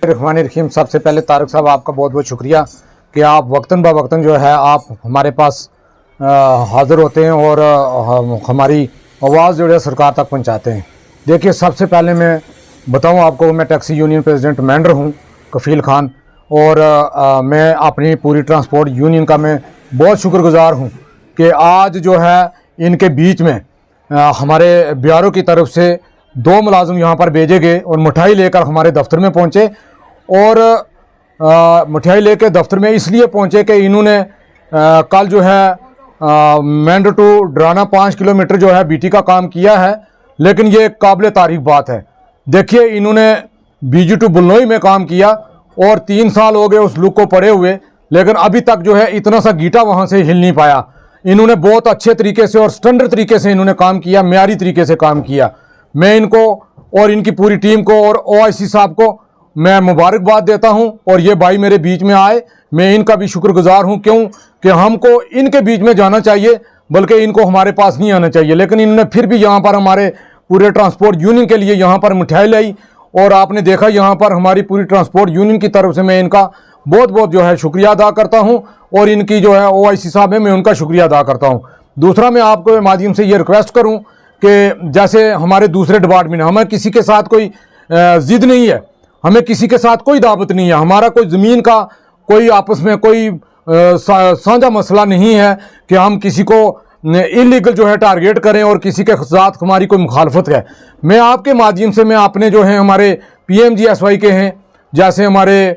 रहमान रहीम। सबसे पहले तारक साहब आपका बहुत बहुत शुक्रिया कि आप वक्तन ब वक्तन जो है आप हमारे पास हाज़िर होते हैं और हमारी आवाज़ जो है सरकार तक पहुंचाते हैं। देखिए, सबसे पहले मैं बताऊं आपको, मैं टैक्सी यूनियन प्रेसिडेंट मेंढर हूं, कफ़ील खान, और मैं अपनी पूरी ट्रांसपोर्ट यूनियन का मैं बहुत शुक्रगुजार हूं कि आज जो है इनके बीच में हमारे ब्यूरो की तरफ से 2 मुलाजिम यहाँ पर भेजे गए और मिठाई लेकर हमारे दफ्तर में पहुँचे। और मिठाई लेकर दफ्तर में इसलिए पहुँचे कि इन्होंने कल जो है मेंढर टू डराना 5 किलोमीटर जो है बीटी का काम किया है, लेकिन ये काबिल तारीफ बात है। देखिए, इन्होंने बीजी टू बुलनोई में काम किया और 3 साल हो गए उस लुक को पड़े हुए, लेकिन अभी तक जो है इतना सा गीटा वहाँ से हिल नहीं पाया। इन्होंने बहुत अच्छे तरीके से और स्टैंडर्ड तरीके से इन्होंने काम किया, म्यारी तरीके से काम किया। मैं इनको और इनकी पूरी टीम को और ओआईसी साहब को मैं मुबारकबाद देता हूं। और ये भाई मेरे बीच में आए, मैं इनका भी शुक्रगुजार हूं। क्यों कि हमको इनके बीच में जाना चाहिए, बल्कि इनको हमारे पास नहीं आना चाहिए, लेकिन इन्होंने फिर भी यहाँ पर हमारे पूरे ट्रांसपोर्ट यूनियन के लिए यहाँ पर मिठाई लाई। और आपने देखा यहाँ पर हमारी पूरी ट्रांसपोर्ट यूनियन की तरफ से मैं इनका बहुत बहुत जो है शुक्रिया अदा करता हूँ, और इनकी जो है ओआईसी साहब है मैं उनका शुक्रिया अदा करता हूँ। दूसरा, मैं आपको माध्यम से ये रिक्वेस्ट करूँ कि जैसे हमारे दूसरे डिपार्टमेंट, हमें किसी के साथ कोई ज़िद नहीं है, हमें किसी के साथ कोई दावत नहीं है, हमारा कोई ज़मीन का कोई आपस में कोई साझा मसला नहीं है कि हम किसी को इलीगल जो है टारगेट करें और किसी के साथ हमारी कोई मुखालफत है। मैं आपके माध्यम से मैं अपने जो हैं हमारे PMGSY के हैं, जैसे हमारे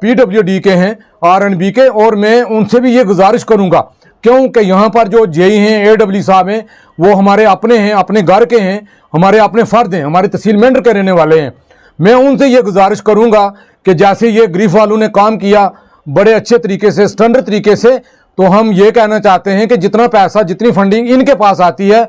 PWD के हैं, RNB के, और मैं उनसे भी ये गुजारिश करूँगा, क्योंकि यहाँ पर जो जेई हैं, AW साहब हैं, वो हमारे अपने हैं, अपने घर के हैं, हमारे अपने फ़र्द हैं, हमारे तहसील मेंढर के रहने वाले हैं। मैं उनसे ये गुजारिश करूँगा कि जैसे ये ग्रीफ वालों ने काम किया बड़े अच्छे तरीके से, स्टैंडर्ड तरीके से, तो हम ये कहना चाहते हैं कि जितना पैसा, जितनी फंडिंग इनके पास आती है,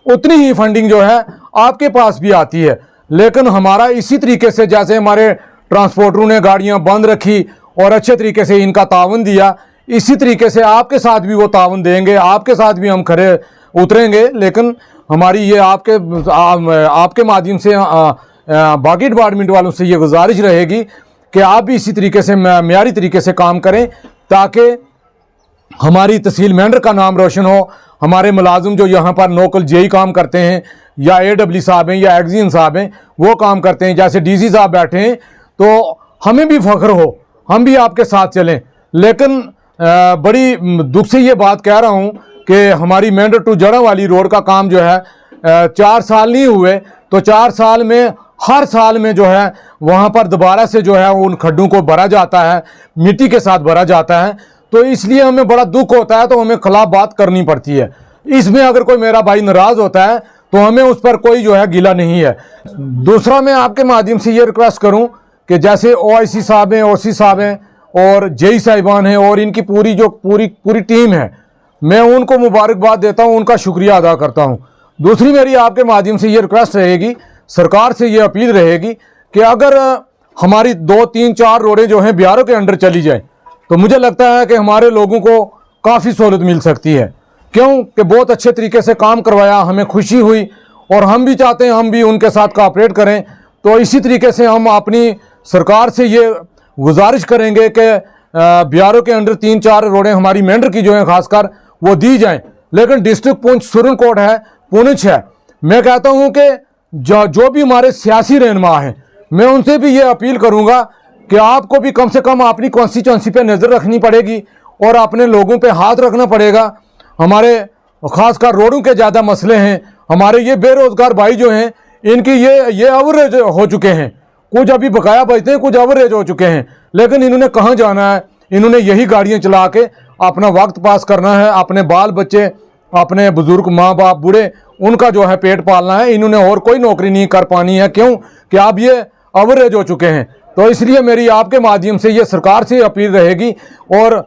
उतनी ही फंडिंग जो है आपके पास भी आती है। लेकिन हमारा इसी तरीके से, जैसे हमारे ट्रांसपोर्टरों ने गाड़ियाँ बंद रखी और अच्छे तरीके से इनका तावन दिया, इसी तरीके से आपके साथ भी वो तावन देंगे, आपके साथ भी हम खड़े उतरेंगे। लेकिन हमारी ये आपके माध्यम से बाकी डिपार्टमेंट वालों से ये गुजारिश रहेगी कि आप भी इसी तरीके से म्यारी तरीके से काम करें, ताकि हमारी तहसील मेंढर का नाम रोशन हो। हमारे मुलाजिम जो यहाँ पर लोकल जेई काम करते हैं, या AW साहब हैं, या एक्जियन साहब हैं, वो काम करते हैं, जैसे DC साहब बैठे हैं, तो हमें भी फ़ख्र हो, हम भी आपके साथ चलें। लेकिन बड़ी दुख से ये बात कह रहा हूँ कि हमारी मेंढर टू जड़ा वाली रोड का काम जो है 4 साल नहीं हुए, तो 4 साल में हर साल में जो है वहाँ पर दोबारा से जो है उन खड्डों को भरा जाता है, मिट्टी के साथ भरा जाता है। तो इसलिए हमें बड़ा दुख होता है, तो हमें खिलाफ बात करनी पड़ती है। इसमें अगर कोई मेरा भाई नाराज़ होता है तो हमें उस पर कोई जो है गिला नहीं है। दूसरा, मैं आपके माध्यम से ये रिक्वेस्ट करूँ कि जैसे OIC साहब हैं, OC साहब हैं, और जेई साहिबान हैं, और इनकी पूरी टीम है, मैं उनको मुबारकबाद देता हूँ, उनका शुक्रिया अदा करता हूँ। दूसरी, मेरी आपके माध्यम से ये रिक्वेस्ट रहेगी, सरकार से ये अपील रहेगी कि अगर हमारी 2, 3, 4 रोडें जो हैं ब्यूरो के अंडर चली जाए, तो मुझे लगता है कि हमारे लोगों को काफ़ी सहूलत मिल सकती है। क्यों कि बहुत अच्छे तरीके से काम करवाया, हमें खुशी हुई, और हम भी चाहते हैं हम भी उनके साथ कोऑपरेट करें। तो इसी तरीके से हम अपनी सरकार से ये गुजारिश करेंगे कि ब्यूरो के अंडर 3-4 रोडें हमारी मेंढर की जो हैं खासकर वो दी जाएं। लेकिन डिस्ट्रिक्ट पुंछ, सुरनकोट है, पुंछ है, मैं कहता हूँ कि जो भी हमारे सियासी रहनुमा हैं, मैं उनसे भी ये अपील करूँगा कि आपको भी कम से कम अपनी कॉन्स्टिट्यूंसी पे नज़र रखनी पड़ेगी और अपने लोगों पे हाथ रखना पड़ेगा। हमारे खासकर रोडों के ज़्यादा मसले हैं, हमारे ये बेरोज़गार भाई जो हैं इनकी ये एवरेज हो चुके हैं, कुछ अभी बकाया बचते हैं, कुछ एवरेज हो चुके हैं। लेकिन इन्होंने कहाँ जाना है, इन्होंने यही गाड़ियाँ चला के अपना वक्त पास करना है, अपने बाल बच्चे, अपने बुज़ुर्ग माँ बाप बूढ़े, उनका जो है पेट पालना है। इन्होंने और कोई नौकरी नहीं कर पानी है, क्यों कि अब ये एवरेज हो चुके हैं। तो इसलिए मेरी आपके माध्यम से ये सरकार से अपील रहेगी, और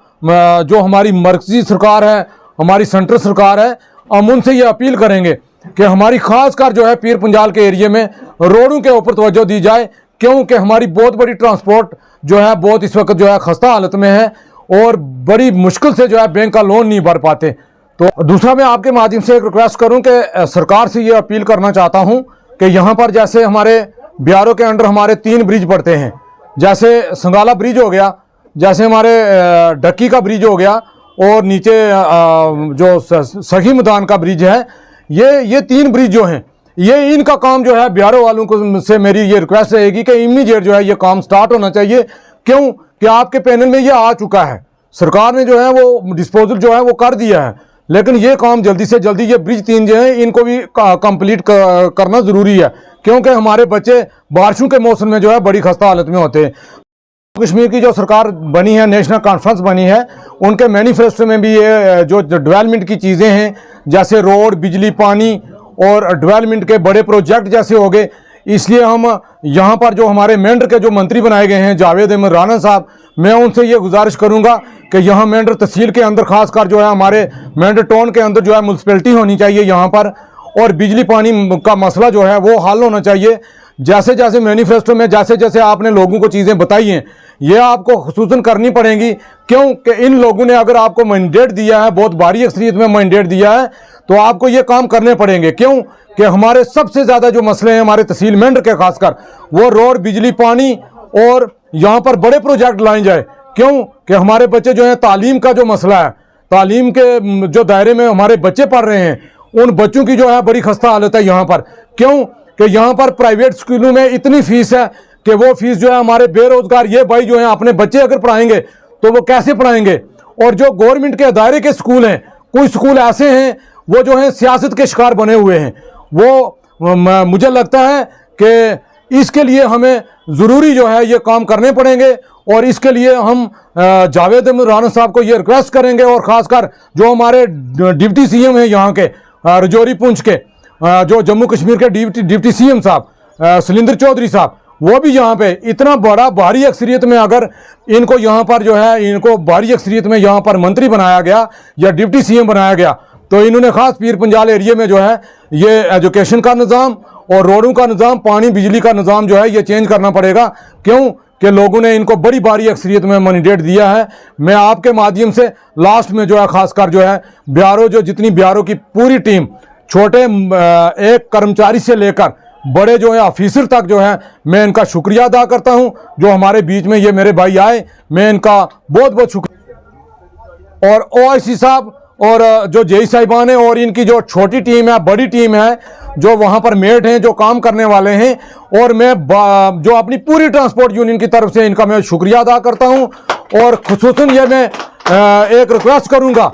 जो हमारी मरकजी सरकार है, हमारी सेंट्रल सरकार है, हम उनसे ये अपील करेंगे कि हमारी खासकर जो है पीर पंजाल के एरिए में रोडों के ऊपर तवज्जो दी जाए, क्योंकि हमारी बहुत बड़ी ट्रांसपोर्ट जो है बहुत इस वक्त जो है खस्ता हालत में है, और बड़ी मुश्किल से जो है बैंक का लोन नहीं भर पाते। तो दूसरा, मैं आपके माध्यम से एक रिक्वेस्ट करूं कि सरकार से ये अपील करना चाहता हूं कि यहाँ पर जैसे हमारे ब्यूरो के अंडर हमारे 3 ब्रिज पड़ते हैं, जैसे संगाला ब्रिज हो गया, जैसे हमारे डक्की का ब्रिज हो गया, और नीचे जो सखी मैदान का ब्रिज है, ये 3 ब्रिज जो हैं, ये इनका काम जो है बिहार वालों को से मेरी ये रिक्वेस्ट रहेगी कि इमीडिएट जो है ये काम स्टार्ट होना चाहिए। क्यों कि आपके पैनल में ये आ चुका है, सरकार ने जो है वो डिस्पोजल जो है वो कर दिया है, लेकिन ये काम जल्दी से जल्दी ये ब्रिज 3 जो है इनको भी कंप्लीट करना ज़रूरी है, क्योंकि हमारे बच्चे बारिशों के मौसम में जो है बड़ी खस्ता हालत में होते हैं। कश्मीर की जो सरकार बनी है, नेशनल कॉन्फ्रेंस बनी है, उनके मैनिफेस्टो में भी ये जो डेवलपमेंट की चीज़ें हैं, जैसे रोड, बिजली, पानी और डेवलपमेंट के बड़े प्रोजेक्ट जैसे हो गए, इसलिए हम यहाँ पर जो हमारे मेंढर के जो मंत्री बनाए गए हैं जावेद अहमद राना साहब, मैं उनसे ये गुजारिश करूँगा कि यहाँ मेंढर तहसील के अंदर खासकर जो है हमारे मेंढर टाउन के अंदर जो है म्यूनसिपैलिटी होनी चाहिए यहाँ पर, और बिजली पानी का मसला जो है वो हल होना चाहिए। जैसे जैसे मैनिफेस्टो में जैसे जैसे आपने लोगों को चीज़ें बताई हैं, ये आपको खुसूसन करनी पड़ेंगी, क्योंकि इन लोगों ने अगर आपको मैंडेट दिया है, बहुत भारी अक्सरियत में मैंडेट दिया है, तो आपको ये काम करने पड़ेंगे। क्यों कि हमारे सबसे ज़्यादा जो मसले हैं हमारे तहसील मेंढर के खासकर, वो रोड, बिजली, पानी, और यहाँ पर बड़े प्रोजेक्ट लाए जाए। क्यों कि हमारे बच्चे जो हैं, तालीम का जो मसला है, तालीम के जो दायरे में हमारे बच्चे पढ़ रहे हैं, उन बच्चों की जो है बड़ी खस्ता हालत है यहाँ पर। क्यों कि यहाँ पर प्राइवेट स्कूलों में इतनी फीस है कि वो फीस जो है हमारे बेरोजगार ये भाई जो है अपने बच्चे अगर पढ़ाएंगे तो वो कैसे पढ़ाएंगे। और जो गवर्नमेंट के दायरे के स्कूल हैं, कुछ स्कूल ऐसे हैं वो जो हैं सियासत के शिकार बने हुए हैं। वो मुझे लगता है कि इसके लिए हमें ज़रूरी जो है ये काम करने पड़ेंगे, और इसके लिए हम जावेद अहमद राना साहब को ये रिक्वेस्ट करेंगे, और ख़ासकर जो हमारे डिप्टी सीएम हैं यहाँ के रजौरी पुंछ के, जो जम्मू कश्मीर के डिप्टी सीएम साहब सुलिंदर चौधरी साहब, वो भी यहाँ पे इतना बड़ा भारी अक्सरियत में अगर इनको यहाँ पर जो है इनको भारी अक्सरियत में यहाँ पर मंत्री बनाया गया या डिप्टी सीएम बनाया गया, तो इन्होंने ख़ास पीर पंजाल एरिया में जो है ये एजुकेशन का निज़ाम और रोडों का निज़ाम, पानी बिजली का निज़ाम जो है ये चेंज करना पड़ेगा। क्यों कि लोगों ने इनको बड़ी भारी अक्सरियत में मैंडेट दिया है। मैं आपके माध्यम से लास्ट में जो है खासकर जो है बिहारो, जो जितनी बिहारो की पूरी टीम, छोटे एक कर्मचारी से लेकर बड़े जो है ऑफिसर तक जो है, मैं इनका शुक्रिया अदा करता हूं जो हमारे बीच में ये मेरे भाई आए, मैं इनका बहुत बहुत शुक्रिया। और ओआईसी साहब और जो जेई साहिबान हैं और इनकी जो छोटी टीम है, बड़ी टीम है, जो वहाँ पर मेट हैं, जो काम करने वाले हैं, और मैं जो अपनी पूरी ट्रांसपोर्ट यूनियन की तरफ से इनका मैं शुक्रिया अदा करता हूँ। और खुसूसन ये मैं एक रिक्वेस्ट करूँगा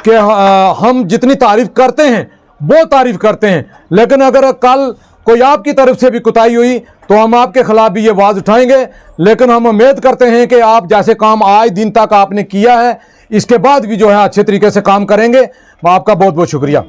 कि हम जितनी तारीफ़ करते हैं वो तारीफ़ करते हैं, लेकिन अगर कल कोई आपकी तरफ से भी कुताही हुई तो हम आपके खिलाफ भी ये आवाज़ उठाएंगे। लेकिन हम उम्मीद करते हैं कि आप जैसे काम आज दिन तक आपने किया है, इसके बाद भी जो है अच्छे तरीके से काम करेंगे। आपका बहुत बहुत शुक्रिया।